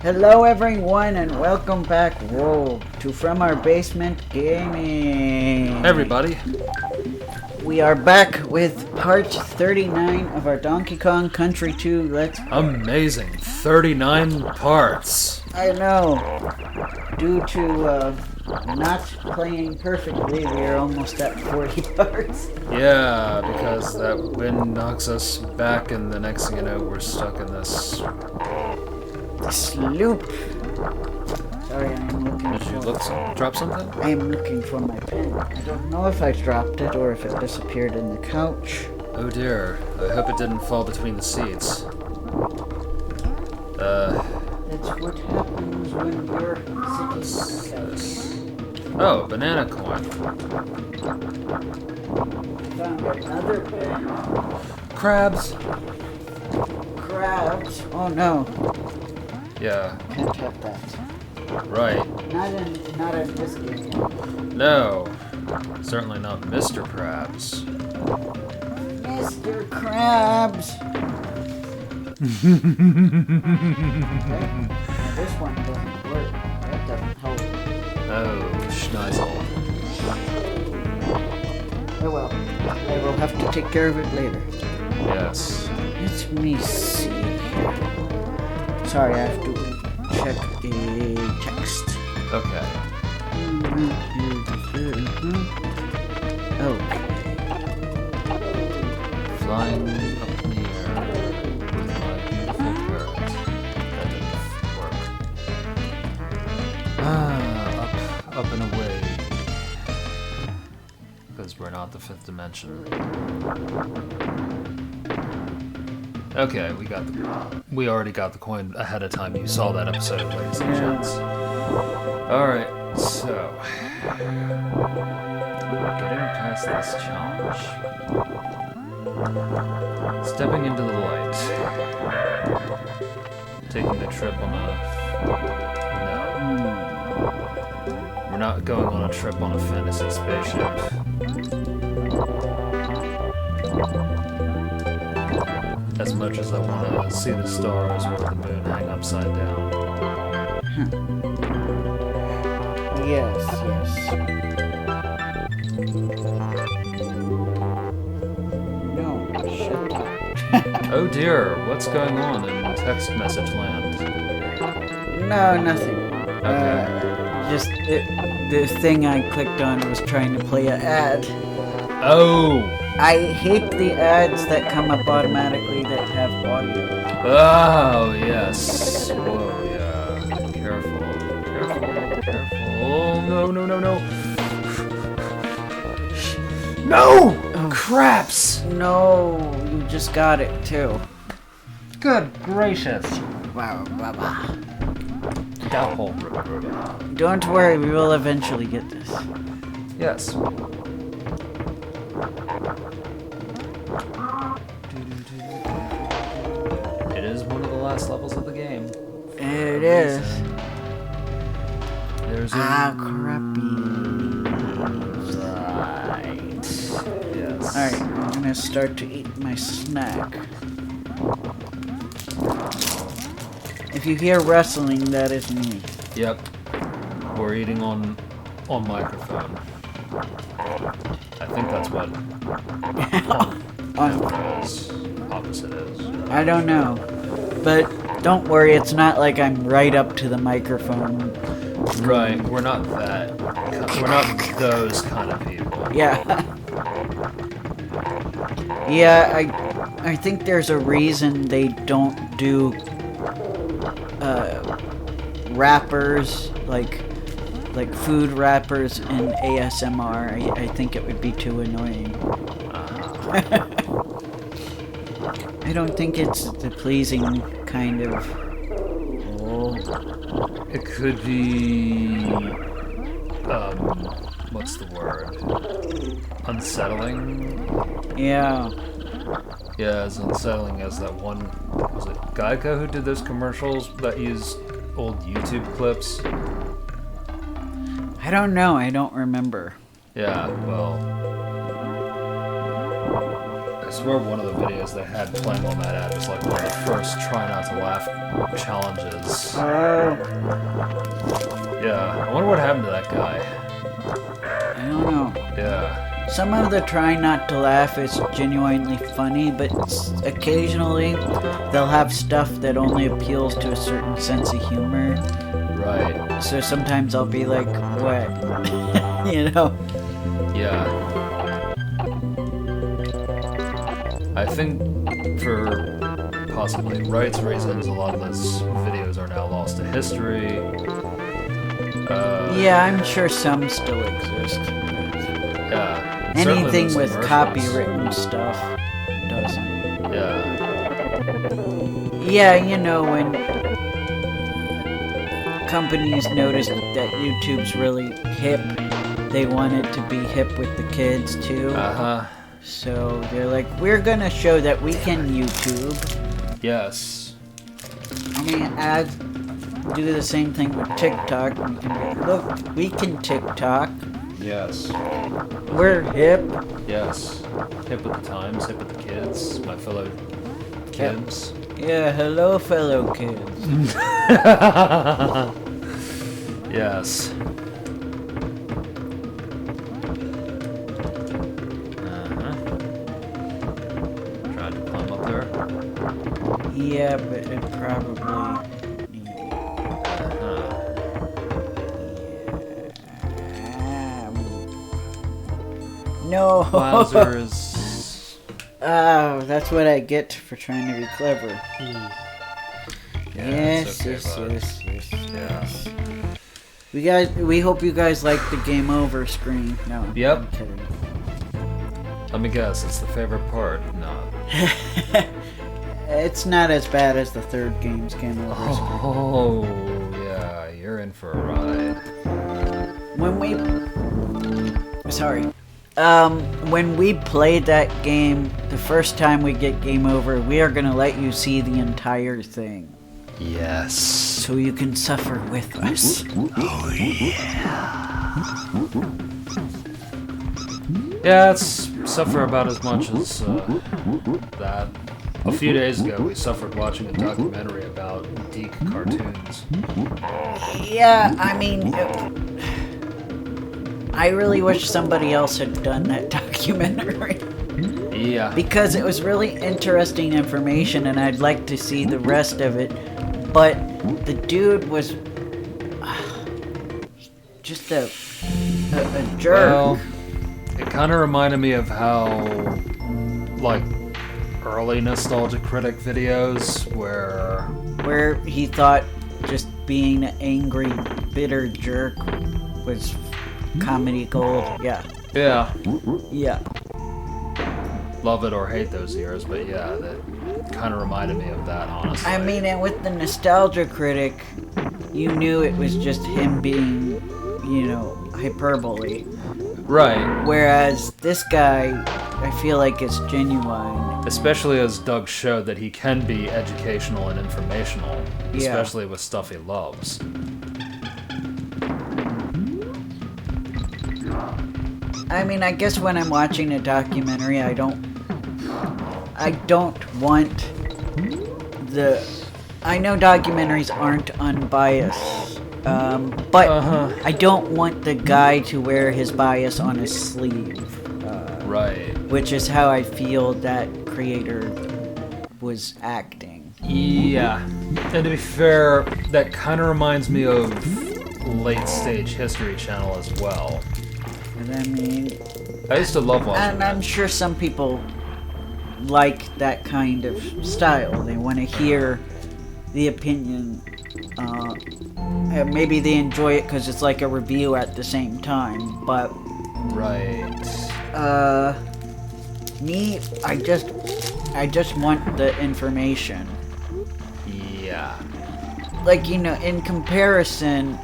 Hello everyone and welcome back, to From Our Basement Gaming. Hey everybody. We are back with part 39 of our Donkey Kong Country 2 Let's Play. Amazing. 39 parts. I know. Due to not playing perfectly, we are almost at 40 parts. Yeah, because that wind knocks us back and the next thing you know, we're stuck in this... Loop. Sorry, I'm looking Did you drop something? I am looking for my pen. I don't know if I dropped it or if it disappeared in the couch. Oh dear. I hope it didn't fall between the seats. That's what happens when you're sitting on the couch. Oh, banana coin. Found another pen. Crabs. Crabs. Oh no. Yeah. Can't have that. Right. Not in this game. No. Certainly not Mr. Krabs. Mr. Krabs. Okay. Now this one doesn't work. That doesn't help. Oh, schnizel. Oh well. I will have to take care of it later. Yes. Let me see here. Sorry, I have to check a text. Okay. Okay. Flying up in the air with my beautiful parrot. That didn't work. Up and away. Because we're not the fifth dimension. Okay, we already got the coin ahead of time. You saw that episode, ladies and gents. Alright, so getting past this challenge. Stepping into the light. Taking a trip on a... No. We're not going on a trip on a fantasy spaceship. As much as I want to see the stars or the moon hang upside down. Yes. No, shut up. Oh dear, what's going on in text message land? No, nothing. Okay. Just the thing I clicked on was trying to play an ad. Oh! I hate the ads that come up automatically that have audio. Oh, yes. Whoa, yeah. Careful. Oh, no. No! Oh, Craps! No, you just got it too. Good gracious. Wow. Downhole. Don't worry, we will eventually get this. Yes. It is one of the last levels of the game. It is. There's a... crappy. Right. Yes. Alright, I'm gonna start to eat my snack. If you hear rustling, that is me. Yep. We're eating on microphone. I think that's what opposite is. I don't know. But don't worry, it's not like I'm right up to the microphone. Right, we're not those kind of people. Yeah. Yeah, I think there's a reason they don't do rappers, like food rappers in ASMR. I think it would be too annoying. I don't think it's the pleasing kind of... Oh. It could be... what's the word? Unsettling? Yeah. Yeah, as unsettling as that one... Was it Geico who did those commercials that used old YouTube clips? I don't know. I don't remember. Yeah, well... swear one of the videos they had playing on that ad was like one of the first try not to laugh challenges. Yeah, I wonder what happened to that guy. I don't know. Yeah. Some of the try not to laugh is genuinely funny, but occasionally they'll have stuff that only appeals to a certain sense of humor. Right. So sometimes I'll be like, what? You know? Yeah. I think for possibly rights reasons, a lot of those videos are now lost to history. Yeah, I'm sure some still exist. Yeah. Anything with copywritten stuff doesn't. Yeah. Yeah, you know, when companies noticed that YouTube's really hip, they wanted to be hip with the kids too. Uh-huh. So they're like, we're gonna show that we can YouTube. Yes. I mean, I do the same thing with TikTok. We can be, look, we can TikTok. Yes. We're hip. Yes. Hip with the times, hip with the kids, my fellow kids. Yeah, hello, fellow kids. Yes. Tried to climb up there. Yeah, but it probably... No! Wowzers. Oh, that's what I get for trying to be clever. Yeah, Yes, it's okay, bud. yes. We hope you guys like the game over screen. No, Yep. I'm kidding. Let me guess, it's the favorite part. No. It's not as bad as the third game's game over screen. Oh, yeah, you're in for a ride. When we played that game, the first time we get game over, we are gonna let you see the entire thing. Yes. So you can suffer with us. Oh, yeah. Yeah, it's suffer about as much as that. A few days ago, we suffered watching a documentary about Deke cartoons. Yeah, I mean, I really wish somebody else had done that documentary. Yeah. Because it was really interesting information and I'd like to see the rest of it. But the dude was just a jerk. Well, it kind of reminded me of how, like, early Nostalgia Critic videos where he thought just being an angry, bitter jerk was comedy gold. Yeah. Yeah. Yeah. Love it or hate those years, but yeah, that kind of reminded me of that, honestly. I mean, and with the Nostalgia Critic, you knew it was just him being, you know, hyperbole. Right. Whereas this guy, I feel like it's genuine. Especially as Doug showed that he can be educational and informational, Yeah. especially with stuff he loves. I mean, I guess when I'm watching a documentary, I don't want I know documentaries aren't unbiased, but I don't want the guy to wear his bias on his sleeve. Right. Which is how I feel that creator was acting. Yeah. And to be fair, that kind of reminds me of Late Stage History Channel as well. And I mean... I used to love watching And that. I'm sure some people like that kind of style. They want to hear the opinion. Maybe they enjoy it because it's like a review at the same time, but... Right. Me, I just want the information. Yeah. Like, you know, in comparison,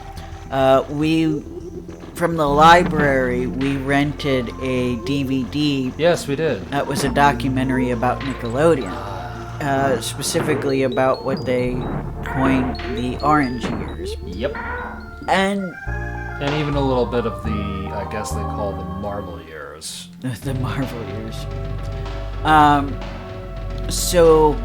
from the library, we rented a DVD. Yes, we did. That was a documentary about Nickelodeon. Specifically about what they coined the Orange Years. Yep. And even a little bit of the, I guess they call them Marvel years. the Marvel Years. So,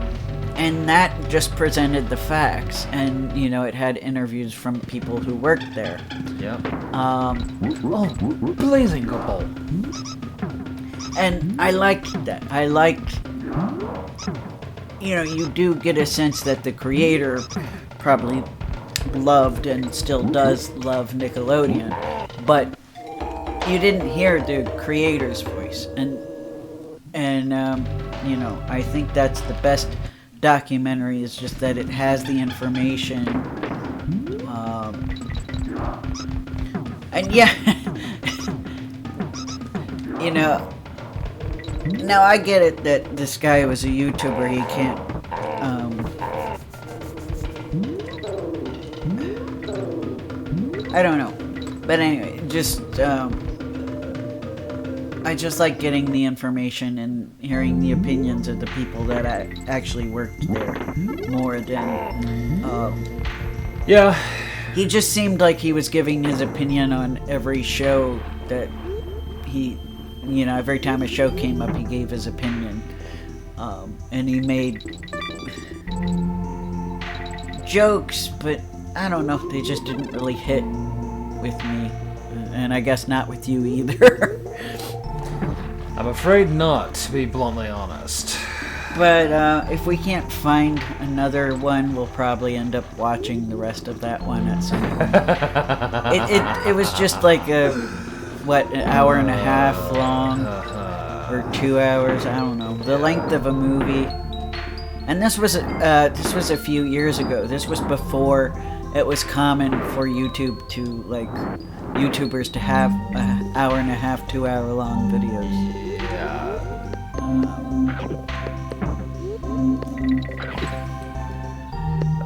and that just presented the facts, and it had interviews from people who worked there. Yeah. Blazing goal. And I liked that. I liked, you do get a sense that the creator probably loved and still does love Nickelodeon, but you didn't hear the creator's voice, and I think that's the best documentary, is just that it has the information, and yeah, now I get it that this guy was a YouTuber, he can't, I don't know, but anyway, just, I just like getting the information and hearing the opinions of the people that actually worked there more than, yeah. He just seemed like he was giving his opinion on every show that he, every time a show came up, he gave his opinion. And he made jokes, but I don't know, they just didn't really hit with me. And I guess not with you either. I'm afraid not, to be bluntly honest. But if we can't find another one, we'll probably end up watching the rest of that one at some point. It was just like an hour and a half long, or 2 hours, I don't know, the length of a movie. And this was a few years ago. This was before it was common for YouTubers to have an hour and a half, 2 hour long videos. Yeah.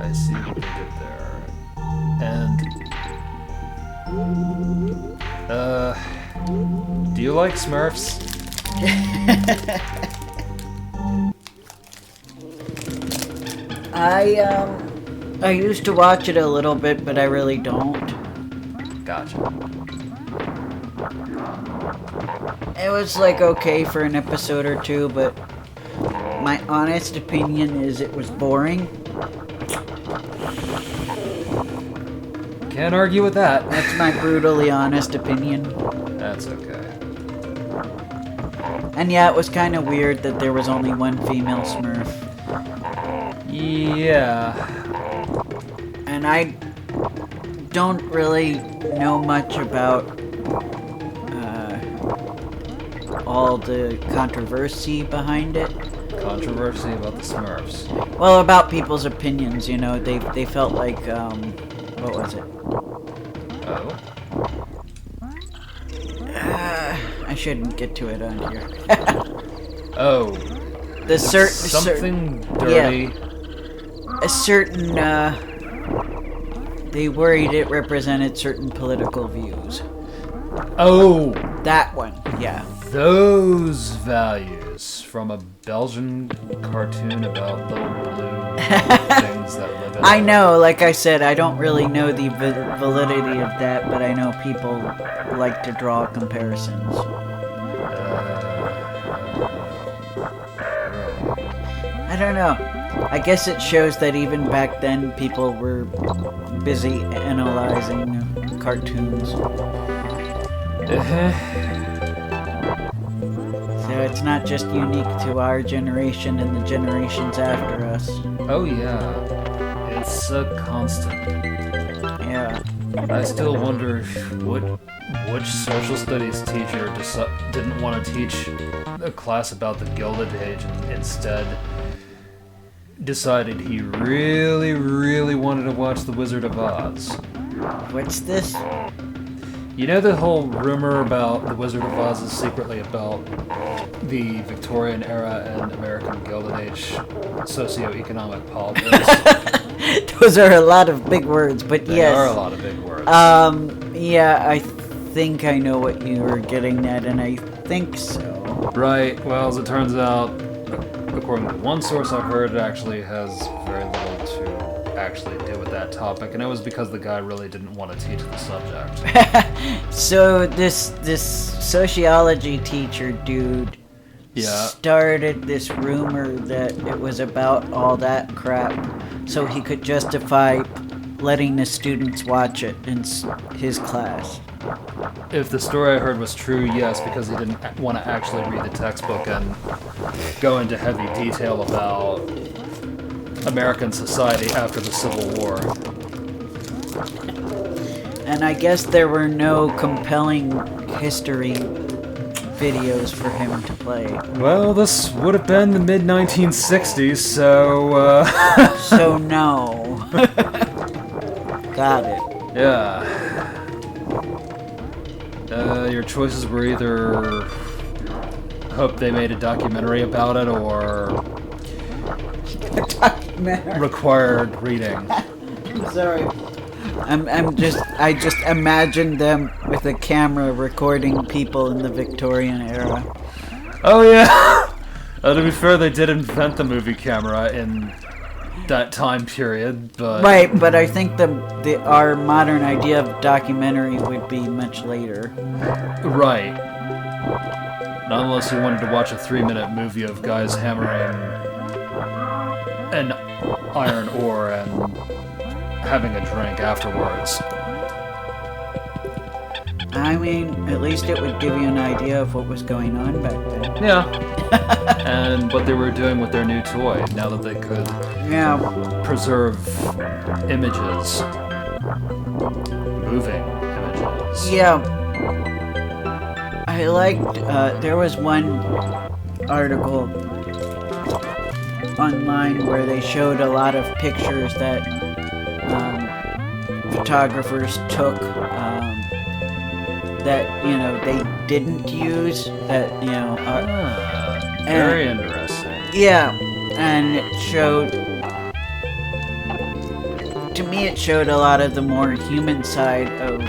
I see what they did there. And do you like Smurfs? I used to watch it a little bit, but I really don't. Gotcha. It was okay for an episode or two, but my honest opinion is it was boring. Can't argue with that. That's my brutally honest opinion. That's okay. And yeah, it was kind of weird that there was only one female Smurf. Yeah. And I don't really know much about all the controversy behind it. Controversy about the Smurfs. Well, about people's opinions, they felt like, what was it? Oh? I shouldn't get to it on here. Oh. Something dirty. Yeah. A certain, they worried it represented certain political views. Oh! That one, yeah. Those values from a Belgian cartoon about little blue things that live in. I know, like I said, I don't really know the validity of that, but I know people like to draw comparisons. I don't know. I guess it shows that even back then people were busy analyzing cartoons. So it's not just unique to our generation and the generations after us. Oh yeah, it's a constant. Yeah. I still wonder which social studies teacher didn't want to teach a class about the Gilded Age and instead decided he really, really wanted to watch The Wizard of Oz. What's this? You know the whole rumor about The Wizard of Oz is secretly about the Victorian era and American Gilded Age socioeconomic politics? Those are a lot of big words, but They yes. are a lot of big words. Yeah, I think I know what you were getting at, and I think so. Right, well, as it turns out, according to one source I've heard, it actually has very little to actually do with that topic, and it was because the guy really didn't want to teach the subject. So this sociology teacher dude started this rumor that it was about all that crap, so he could justify letting the students watch it in his class. If the story I heard was true, yes, because he didn't want to actually read the textbook and go into heavy detail about American society after the Civil War. And I guess there were no compelling history videos for him to play. Well, this would have been the mid-1960s, so, So no. Got it. Yeah. Your choices were either hope they made a documentary about it or required reading. I'm sorry. I just imagined them with a camera recording people in the Victorian era. Oh yeah. To be fair, they did invent the movie camera in that time period, but right. But I think our modern idea of documentary would be much later. Right. Not unless you wanted to watch a 3-minute movie of guys hammering an iron ore and having a drink afterwards. I mean, at least it would give you an idea of what was going on back then. Yeah. And what they were doing with their new toy, now that they could preserve images. Moving images. Yeah. I liked, there was one article online where they showed a lot of pictures that photographers took that they didn't use very interesting. Yeah, and it showed, to me it showed a lot of the more human side of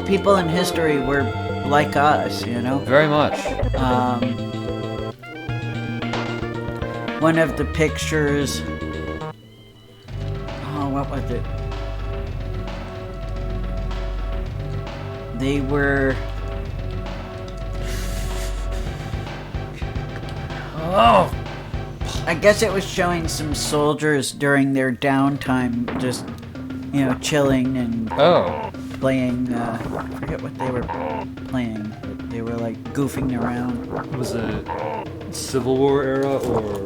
people in history were like us, Very much. One of the pictures, what was it? They were... Oh! I guess it was showing some soldiers during their downtime, just, chilling and playing, I forget what they were playing, but they were like goofing around. Was it Civil War era or?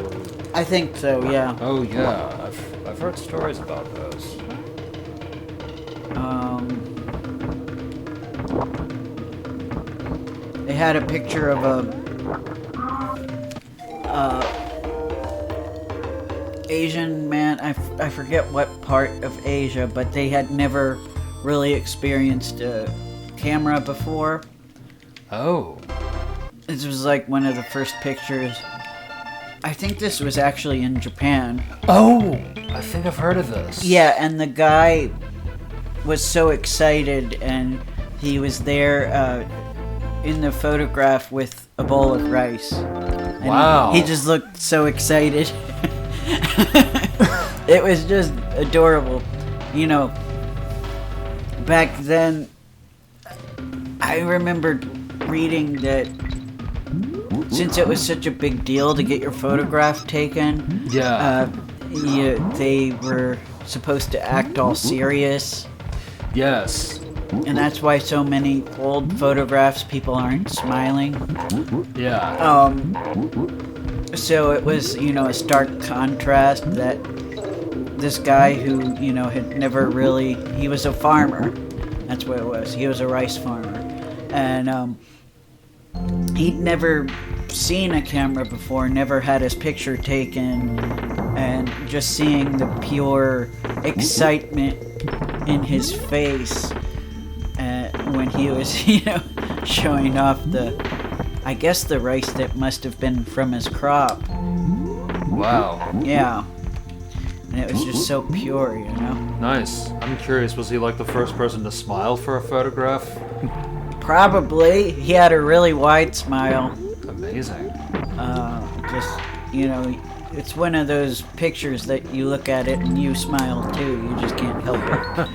I think so, yeah. Oh yeah, I've heard stories about those. They had a picture of a Asian man. I forget what part of Asia, but they had never really experienced a camera before. Oh. This was like one of the first pictures. I think this was actually in Japan. Oh, I think I've heard of this. Yeah, and the guy was so excited, and he was there in the photograph with a bowl of rice. And wow. He just looked so excited. It was just adorable. Back then, I remember reading that since it was such a big deal to get your photograph taken, they were supposed to act all serious. Yes. And that's why so many old photographs, people aren't smiling. Yeah. So it was, a stark contrast that this guy who, had never really, he was a farmer. That's what it was. He was a rice farmer. And he'd never seen a camera before, never had his picture taken, and just seeing the pure excitement in his face when he was, showing off the rice that must have been from his crop. Wow. Yeah. And it was just so pure, Nice. I'm curious, was he like the first person to smile for a photograph? Probably. He had a really wide smile. Amazing. It's one of those pictures that you look at it and you smile too. You just can't help it.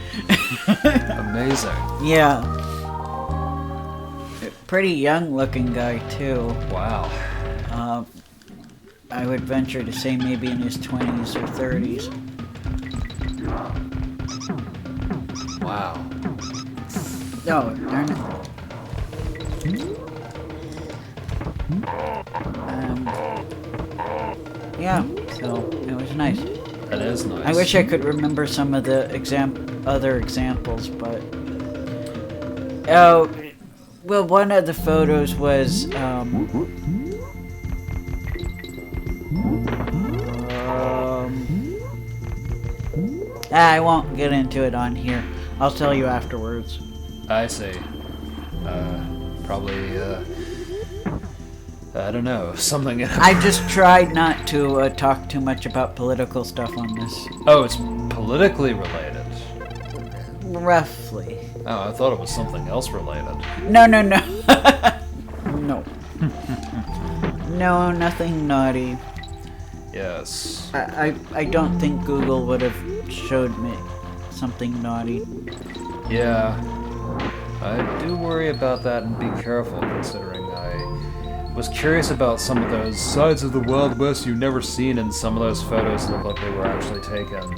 Amazing. Yeah. Pretty young looking guy too. Wow. I would venture to say maybe in his 20s or 30s. Wow. Oh, darn it. Yeah, so it was nice. That is nice. I wish I could remember some of the other examples, but... Oh, well, one of the photos was, I won't get into it on here. I'll tell you afterwards. I see. Probably, I don't know, something... I just tried not to talk too much about political stuff on this. Oh, it's politically related. Roughly. Oh, I thought it was something else related. No. No. No, nothing naughty. Yes. I don't think Google would have showed me something naughty. Yeah. I do worry about that and be careful, considering I was curious about some of those sides of the Wild West you've never seen, and some of those photos look like they were actually taken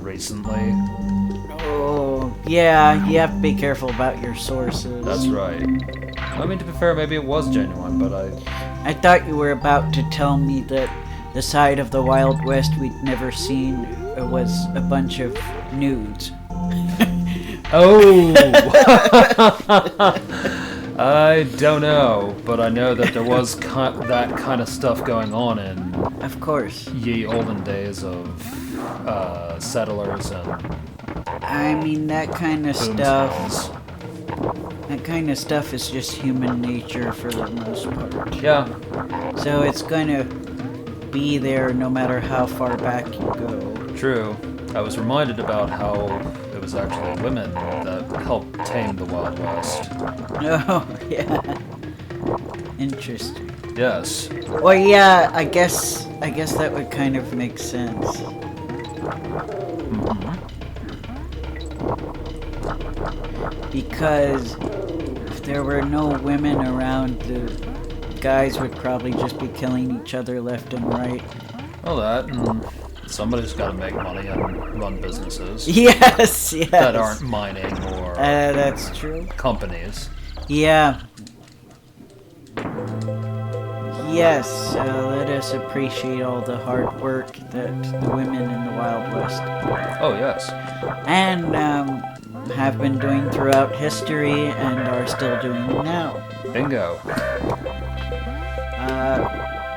recently. Oh, yeah, you have to be careful about your sources. That's right. I mean, to be fair, maybe it was genuine, but I thought you were about to tell me that the side of the Wild West we'd never seen was a bunch of nudes. Oh! I don't know, but I know that there was that kind of stuff going on in... Of course. Ye olden days of settlers and... I mean, that kind of stuff... That kind of stuff is just human nature for the most part. Yeah. So it's gonna be there no matter how far back you go. True. I was reminded about how it was actually women that helped tame the Wild West. Oh, yeah. Interesting. Yes. Well, yeah, I guess that would kind of make sense. Mm-hmm. Because if there were no women around, the guys would probably just be killing each other left and right. Well, that, and somebody's got to make money and run businesses. Yes. That aren't mining or... that's true. Companies. Yeah. Yes, let us appreciate all the hard work that the women in the Wild West... Oh, yes. And, have been doing throughout history and are still doing now. Bingo.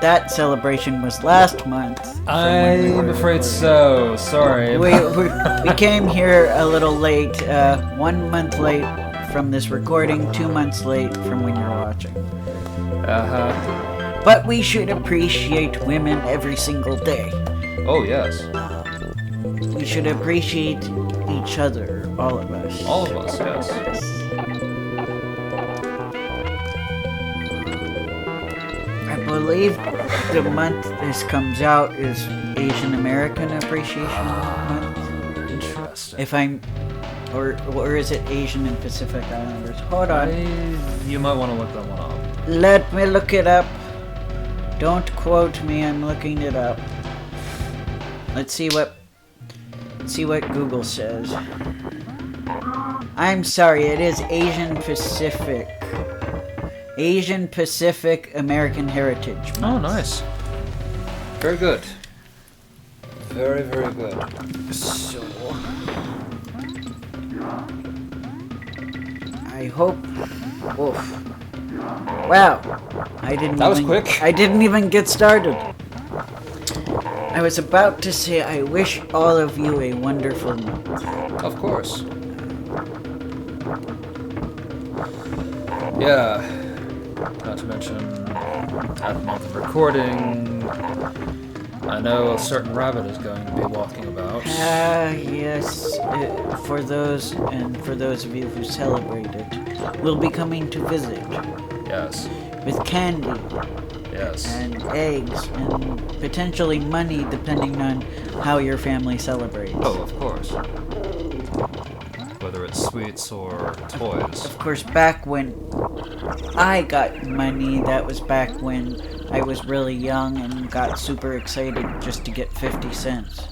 That celebration was last month. I'm afraid so. Sorry. We came here a little late, 1 month late from this recording, 2 months late from when you're watching. Uh-huh. But we should appreciate women every single day. Oh, yes. We should appreciate each other, all of us. All of us, yes. I believe the month this comes out is Asian American Appreciation Month. Interesting. If I'm... Or is it Asian and Pacific Islanders? Hold on. You might want to look that one up. Let me look it up. Don't quote me, I'm looking it up. Let's see what Google says. I'm sorry, it is Asian Pacific. Asian Pacific American Heritage Month. Oh, nice. Very good. Very, very good. So, I hope... Oof. Wow. That was quick. I didn't even get started. I was about to say I wish all of you a wonderful month. Of course. Yeah. Not to mention, at the month of recording, I know a certain rabbit is going to be walking about. Yes. For those of you who celebrate it, we'll be coming to visit. Yes. With candy. Yes. And eggs, and potentially money, depending on how your family celebrates. Oh, of course. Whether it's sweets or toys. Of course, back when I got money, that was back when I was really young and got super excited just to get 50 cents.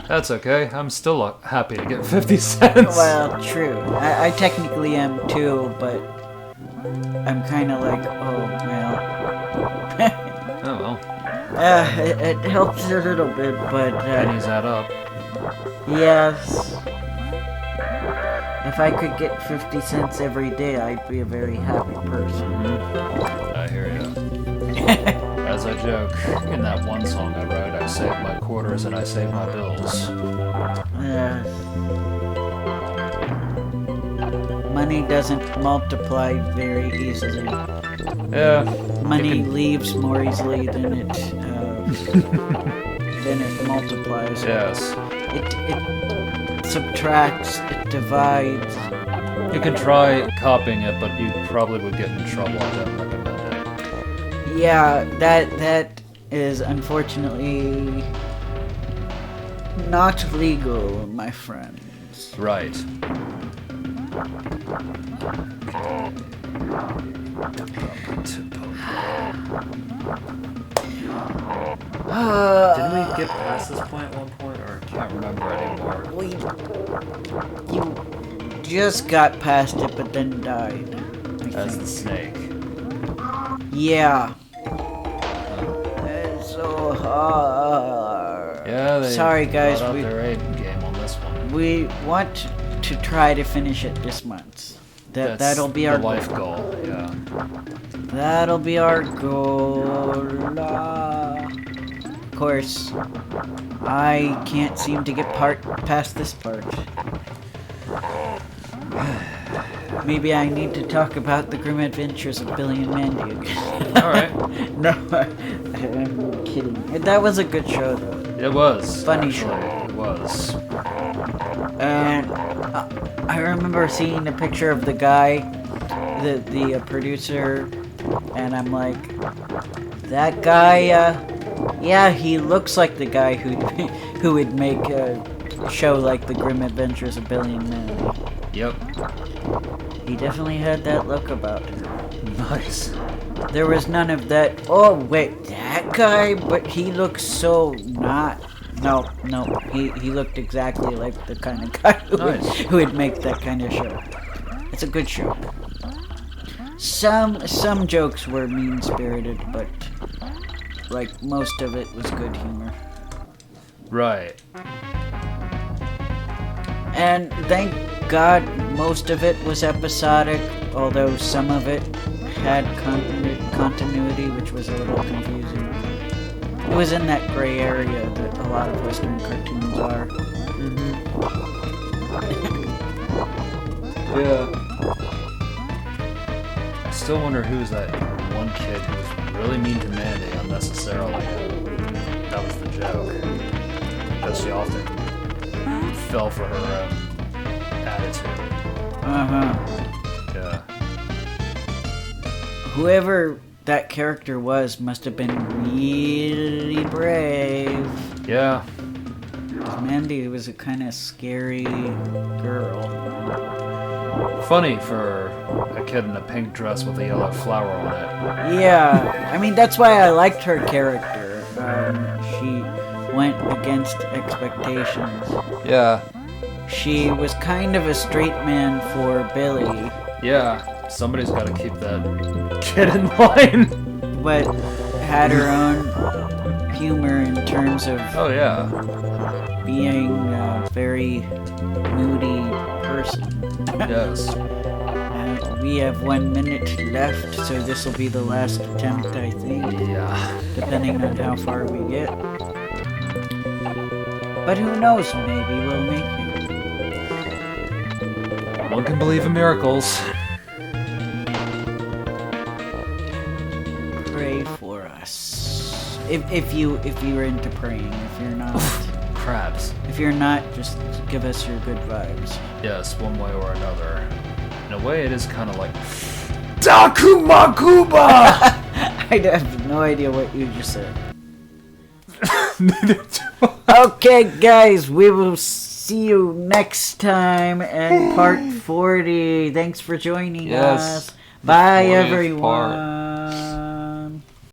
That's okay. I'm still happy to get 50 cents. Well, true. I technically am too, but I'm kind of like, oh, well. Oh, well. It helps a little bit, but... pennies add up. Yes. If I could get 50 cents every day, I'd be a very happy person. I hear you. As I joke, in that one song I wrote, I save my quarters and I save my bills. Yes. Money doesn't multiply very easily. Yeah. Money leaves more easily than it multiplies. Yes. It subtracts, it divides. You can try copying it, but you probably would get in trouble. I don't recommend it. Yeah, that is unfortunately not legal, my friends. Right. Didn't we get past this point at one point, or I can't remember anymore? You just got past it, but then died. As the snake. Yeah. It's so hard. Yeah, they Sorry, guys. brought out their A game on this one. We want to try to finish it this month. That'll be our life goal. Yeah. That'll be our goal. Of course, I can't seem to get past this part. Maybe I need to talk about the grim adventures of Billy and Mandy again. Alright. No, I'm kidding. That was a good show, though. It was. Funny actually. show. It was. And I remember seeing a picture of the guy, the producer, and I'm like, that guy, yeah, he looks like the guy who would make a show like The Grim Adventures of Billy and Mandy. Yep. He definitely had that look about him. Nice. There was none of that, oh wait, that guy? But he looks so not. No, he looked exactly like the kind of guy who would make that kind of show. It's a good show. Some jokes were mean-spirited, but like most of it was good humor. Right. And thank God most of it was episodic, although some of it had continuity, which was a little confusing. It was in that gray area that a lot of Western cartoons are. Yeah. I still wonder who's that one kid who was really mean to Mandy unnecessarily. That was the joke. Because she often fell for her attitude. Yeah. Whoever that character was must have been really brave. Yeah. Mandy was a kind of scary girl. Funny for a kid in a pink dress with a yellow flower on it. Yeah, I mean, that's why I liked her character. She went against expectations. Yeah. She was kind of a straight man for Billy. Yeah. Somebody's got to keep that kid in line. But had her own humor in terms of being a very moody person. Yes. We have 1 minute left, so this will be the last attempt, I think. Yeah. Depending on how far we get. But who knows, maybe we'll make it. One can believe in miracles. Pray for us. If you're into praying. If you're not, crabs. If you're not, just give us your good vibes. Yes, one way or another. In a way, it is kind of like Dakumakuba. I have no idea what you just said. Okay, guys, we will see you next time in part 40. Thanks for joining us. Bye, everyone.